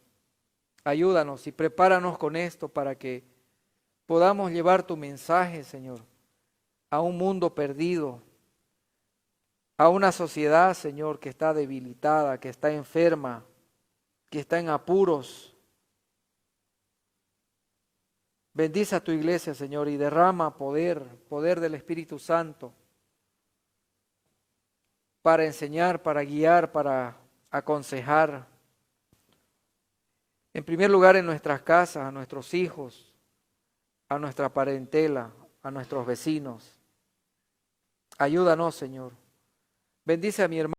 Ayúdanos y prepáranos con esto para que podamos llevar tu mensaje, Señor, a un mundo perdido, a una sociedad, Señor, que está debilitada, que está enferma, que está en apuros. Bendice a tu iglesia, Señor, y derrama poder del Espíritu Santo para enseñar, para guiar, para aconsejar. En primer lugar, en nuestras casas, a nuestros hijos, a nuestra parentela, a nuestros vecinos. Ayúdanos, Señor. Bendice a mi hermano.